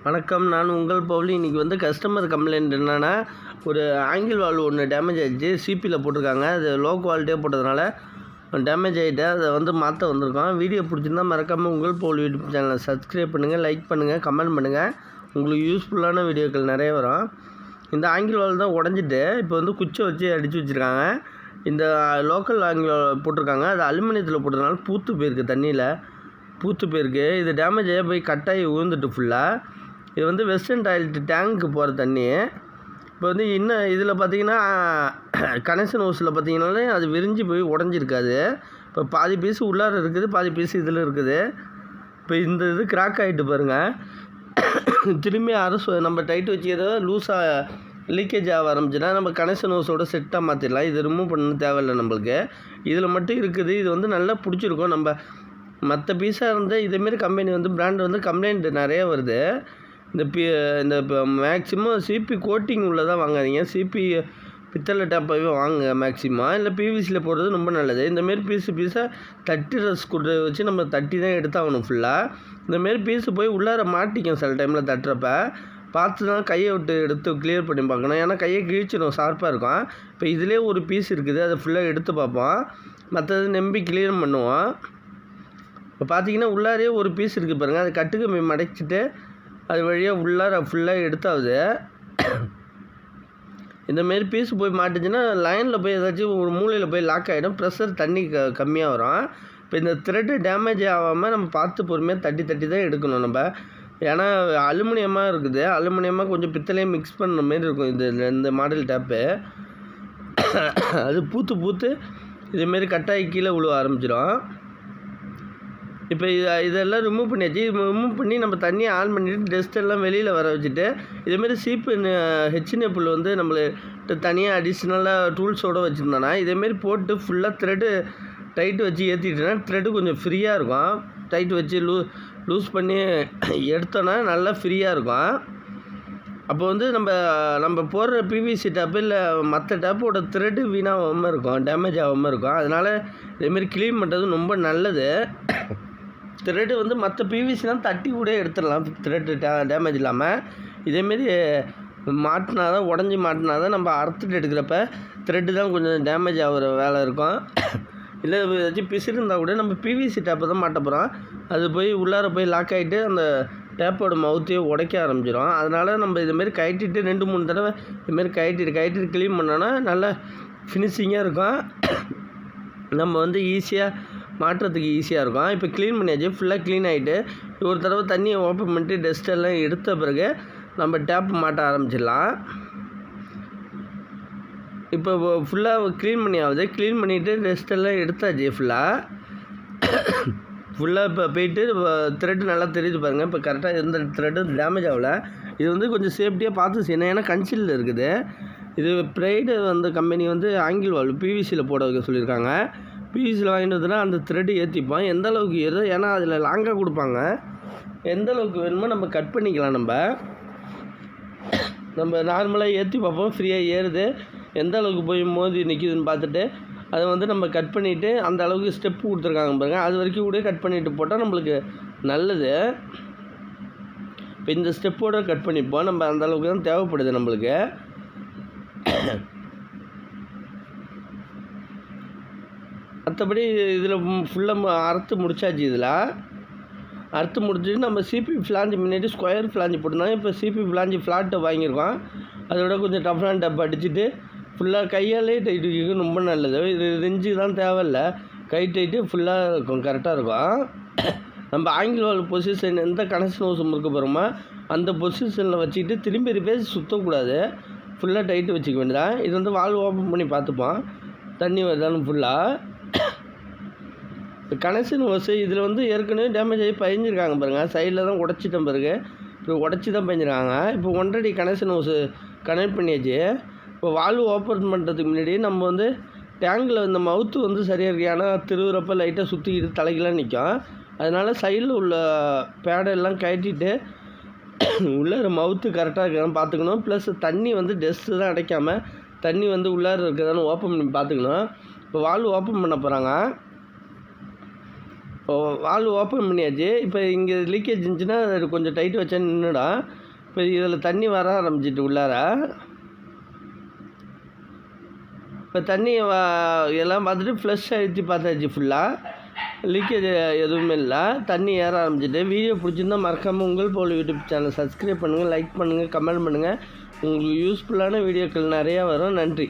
வணக்கம், நான் உங்கள் பவுலி. இன்றைக்கி வந்து கஸ்டமர் கம்ப்ளைண்ட் என்னென்னா, ஒரு ஆங்கிள் வால்வு ஒன்று டேமேஜ் ஆகிடுச்சு. சிபியில் போட்டிருக்காங்க. அது லோ குவாலிட்டியாக போட்டதுனால டேமேஜ் ஆகிட்டு அதை வந்து மாற்ற வந்திருக்கோம். வீடியோ பிடிச்சிருந்தால் மறக்காமல் உங்கள் பவுலி யூடியூப் சேனலை சப்ஸ்கிரைப் பண்ணுங்கள், லைக் பண்ணுங்கள், கமெண்ட் பண்ணுங்கள். உங்களுக்கு யூஸ்ஃபுல்லான வீடியோக்கள் நிறைய வரும். இந்த ஆங்கிள் வால்வு தான் உடஞ்சிட்டு இப்போ வந்து குச்சை வச்சு அடித்து வச்சுருக்காங்க. இந்த லோக்கல் ஆங்கிள் வால்வு போட்டிருக்காங்க. அது அலுமினியத்தில் போட்டதுனால பூத்து போயிருக்கு, தண்ணியில் பூத்து போயிருக்கு. இது டேமேஜ் ஆகி போய் கட்டாகி விழுந்துட்டு ஃபுல்லாக. இது வந்து வெஸ்டர்ன் டாய்லெட் டேங்க்கு போகிற தண்ணி. இப்போ வந்து இன்னும் இதில் பார்த்திங்கன்னா கனெக்ஷன் ஹவுஸில் பார்த்திங்கனாலே அது விரிஞ்சு போய் உடஞ்சிருக்காது. இப்போ பாதி பீஸு உள்ளார இருக்குது, பாதி பீஸு இதில் இருக்குது. இப்போ இந்த இது கிராக் ஆகிட்டு பாருங்கள். திரும்பி நம்ம டைட் வச்சு ஏதாவது லூஸாக லீக்கேஜ் ஆக ஆரம்பிச்சுன்னா நம்ம கனெக்ஷன் ஹவுஸோட செட்டாக மாற்றிடலாம். இது ரிமூவ் பண்ண தேவையில்லை நம்மளுக்கு. இதில் மட்டும் இருக்குது. இது வந்து நல்லா பிடிச்சிருக்கும். நம்ம மற்ற பீஸாக இருந்தால் இதேமாரி கம்பெனி வந்து பிராண்டு வந்து கம்ப்ளைண்ட் நிறைய வருது. இந்த இப்போ மேக்ஸிமம் சிபி கோட்டிங் உள்ளதாக வாங்காதீங்க. சிபி பித்தளை டேப்பாகவே வாங்க மேக்ஸிமம். இல்லை பிவிசியில் போடுறது ரொம்ப நல்லது. இந்தமாரி பீஸாக தட்டி ஸ்க்ரூ வச்சு நம்ம தட்டி தான் எடுத்தாகணும் ஃபுல்லாக. இந்தமாரி பீஸு போய் உள்ளார மாட்டிக்கும் சில டைமில் தட்டுறப்ப. பார்த்து தான் கையை விட்டு எடுத்து கிளியர் பண்ணி பார்க்கணும். ஏன்னா கையை கிழிச்சிடும், ஷார்ப்பாக இருக்கும். இப்போ இதிலே ஒரு பீஸ் இருக்குது, அதை ஃபுல்லாக எடுத்து பார்ப்போம். மற்றது நம்பி கிளியர் பண்ணுவோம். இப்போ பார்த்தீங்கன்னா உள்ளாரே ஒரு பீஸ் இருக்குது பாருங்கள். அது கட்டுக்கு மடைச்சிட்டு அது வழியாக உள்ளார ஃபுல்லாக எடுத்தாகுது. இந்தமாரி பீஸ் போய் மாட்டுச்சுன்னா லைனில் போய் ஏதாச்சும் ஒரு மூலையில் போய் லாக் ஆகிடும். ப்ரெஷர் தண்ணி கம்மியாக வரும். இப்போ இந்த த்ரெட்டு டேமேஜ் ஆகாமல் நம்ம பார்த்து பொறுமையாக தட்டி தான் எடுக்கணும் நம்ம. ஏன்னா அலுமினியமாக இருக்குது. அலுமினியமாக கொஞ்சம் பித்தளையும் மிக்ஸ் பண்ணுற மாரி இருக்கும் இந்த மாடல் டேப்பு. அது பூத்து இதேமாரி கட்டாயி கீழே விழுவ ஆரம்பிச்சிடும். இப்போ இதெல்லாம் ரிமூவ் பண்ணியாச்சு. ரிமூவ் பண்ணி நம்ம தண்ணியை ஆன் பண்ணிவிட்டு டஸ்ட்டெல்லாம் வெளியில் வர வச்சுட்டு இதேமாரி சீப்பு ஹெச்என்எப்பில் வந்து நம்மளுக்கு தனியாக அடிஷ்னலாக டூல்ஸோடு வச்சுருந்தோன்னா இதேமாரி போட்டு ஃபுல்லாக த்ரெட்டு டைட்டு வச்சு ஏற்றிட்டோன்னா த்ரெட்டு கொஞ்சம் ஃப்ரீயாக இருக்கும். டைட் வச்சு லூஸ் பண்ணி எடுத்தோன்னா நல்லா ஃப்ரீயாக இருக்கும். அப்போ வந்து நம்ம போடுற பிவிசி டேப்பு இல்லை மற்ற டேப்போட த்ரெட்டு வீணாகாமல் இருக்கும், டேமேஜ் ஆகாமல் இருக்கும். அதனால் இதேமாரி க்ளீன் பண்ணுறது ரொம்ப நல்லது. த்ரெட்டு வந்து மற்ற பிவிசிலாம் தட்டி கூட எடுத்துடலாம், த்ரெட்டு டேமேஜ் இல்லாமல். இதேமாரி மாட்டினா தான், உடஞ்சி மாட்டினா தான் நம்ம அறுத்துட்டு எடுக்கிறப்ப த்ரெட்டு தான் கொஞ்சம் டேமேஜ் ஆகிற வேலை இருக்கும். இல்லை ஏதாச்சும் பிசிறு இருந்தால் கூட நம்ம பிவிசி டேப்பை தான் மாட்ட போகிறோம். அது போய் உள்ளார போய் லாக் ஆகிட்டு அந்த டேப்போட மவுத்தையே உடைக்க ஆரம்பிச்சிடும். அதனால் நம்ம இதுமாரி கழட்டிட்டு 2-3 தடவை இதுமாரி கழட்டிட்டு க்ளீன் பண்ணோன்னா நல்லா ஃபினிஷிங்காக இருக்கும். நம்ம வந்து ஈஸியாக மாட்டுறதுக்கு ஈஸியாக இருக்கும். இப்போ க்ளீன் பண்ணியாச்சு, ஃபுல்லாக க்ளீன் ஆகிட்டு ஒரு தடவை தண்ணியை ஓப்பன் பண்ணிட்டு டஸ்ட்டெல்லாம் எடுத்த பிறகு நம்ம டேப் மாட்ட ஆரம்பிச்சிடலாம். இப்போ ஃபுல்லாக க்ளீன் க்ளீன் பண்ணிவிட்டு டஸ்ட்டெல்லாம் எடுத்தாச்சு ஃபுல்லாக இப்போ போயிட்டு த்ரெட்டு நல்லா தெரியுது பாருங்கள். இப்போ கரெக்டாக எந்த த்ரெட்டு டேமேஜ் ஆகலை. இது வந்து கொஞ்சம் சேஃப்டியாக பார்த்து செய்யணும். ஏன்னா கன்சிலில் இருக்குது. இது ப்ரைடு வந்து கம்பெனி வந்து ஆங்கிள் வால்வு பிவிசியில் போட வைக்க சொல்லியிருக்காங்க. பிவிசியில் வாங்கிட்டு வந்துன்னா அந்த த்ரெட்டு ஏற்றிப்போம். எந்த அளவுக்கு ஏறுதோ, ஏன்னா அதில் லாங்காக கொடுப்பாங்க. எந்த அளவுக்கு வேணுமோ நம்ம கட் பண்ணிக்கலாம். நம்ம நார்மலாக ஏற்றி பார்ப்போம், ஃப்ரீயாக ஏறுது. எந்த அளவுக்கு போய் மோதி நிற்கிதுன்னு பார்த்துட்டு அதை வந்து நம்ம கட் பண்ணிவிட்டு அந்த அளவுக்கு ஸ்டெப்பு கொடுத்துருக்காங்க பாருங்கள். அது வரைக்கும் கூட கட் பண்ணிவிட்டு போட்டால் நம்மளுக்கு நல்லது. இப்போ இந்த ஸ்டெப்போடு கட் பண்ணிப்போம். நம்ம அந்த அளவுக்கு தான் தேவைப்படுது நம்மளுக்கு. மற்றபடி இதில் ஃபுல்லாக அறுத்து முடிச்சாச்சு. இதில் அறுத்து முடிச்சுட்டு நம்ம சிபி ஃப்ளாஞ்சு முன்னாடி ஸ்கொயர் ஃப்ளாஞ்சு போட்டிருந்தாங்க. இப்போ சிபி ஃப்ளாஞ்சு ஃப்ளாட்டை வாங்கியிருக்கோம். அதோட கொஞ்சம் டஃப்லான் டப் அடிச்சுட்டு ஃபுல்லாக கையாலே டைட்டு வைக்க ரொம்ப நல்லது. இது ரெஞ்சு தான் தேவையில்லை, கை டைட்டு ஃபுல்லாக இருக்கும், கரெக்டாக இருக்கும். நம்ம ஆங்கிள் வால்வு பொசிஷன் எந்த கனெக்ஷன் ஹவுஸ் இருக்க போகிறோமோ அந்த பொசிஷனில் வச்சுக்கிட்டு திரும்பி ரிப்பேஸ் சுற்றக்கூடாது, ஃபுல்லாக டைட்டு வச்சுக்க வேண்டியதான். இது வந்து வால்வு ஓப்பன் பண்ணி பார்த்துப்போம் தண்ணி வருதாலும் ஃபுல்லாக. கனெக்ஷன் ஹவுஸ் இதில் வந்து ஏற்கனவே டேமேஜ் ஆகி பயஞ்சிருக்காங்க பாருங்கள். சைடில் தான் உடச்சிட்டேன் பிறகு இப்போ உடச்சி தான் பயஞ்சிருக்காங்க. இப்போ 1.5 அடி கனெக்ஷன் ஹவுஸு கனெக்ட் பண்ணியாச்சு. இப்போ வால்வு ஓப்பன் பண்ணுறதுக்கு முன்னாடி நம்ம வந்து டேங்கில் இந்த மவுத்து வந்து சரியாக இருக்குது. ஏன்னா திருவுறப்ப லைட்டாக சுற்றிக்கிட்டு தலைக்கெலாம் நிற்கும். அதனால் சைடில் உள்ள பேடெல்லாம் கட்டிட்டு உள்ளார மவுத்து கரெக்டாக இருக்கான்னு பார்த்துக்கணும். ப்ளஸ் தண்ணி வந்து டஸ்ட்டு தான் அடைக்காமல் தண்ணி வந்து உள்ளார இருக்குதான்னு ஓப்பன் பண்ணி பார்த்துக்கணும். இப்போ வால்வு ஓப்பன் பண்ண போகிறாங்க. வால்வு ஓப்பன் பண்ணியாச்சு. இப்போ இங்கே லீக்கேஜ் இருந்துச்சுன்னா அது கொஞ்சம் டைட் வச்சா நின்றுடும். இப்போ இதில் தண்ணி வர ஆரம்பிச்சிட்டு உள்ளார. இப்போ தண்ணி எல்லாம் பார்த்துட்டு ஃப்ளஷ் அழுத்தி பார்த்தாச்சு ஃபுல்லாக. லீக்கேஜ் எதுவுமே இல்லை. தண்ணி ஏற ஆரம்பிச்சிட்டு. வீடியோ பிடிச்சிருந்தா மறக்காமல் உங்கள் போல் யூடியூப் சேனல் சப்ஸ்கிரைப் பண்ணுங்கள், லைக் பண்ணுங்கள், கமெண்ட் பண்ணுங்கள். உங்களுக்கு யூஸ்ஃபுல்லான வீடியோக்கள் நிறையா வரும். நன்றி.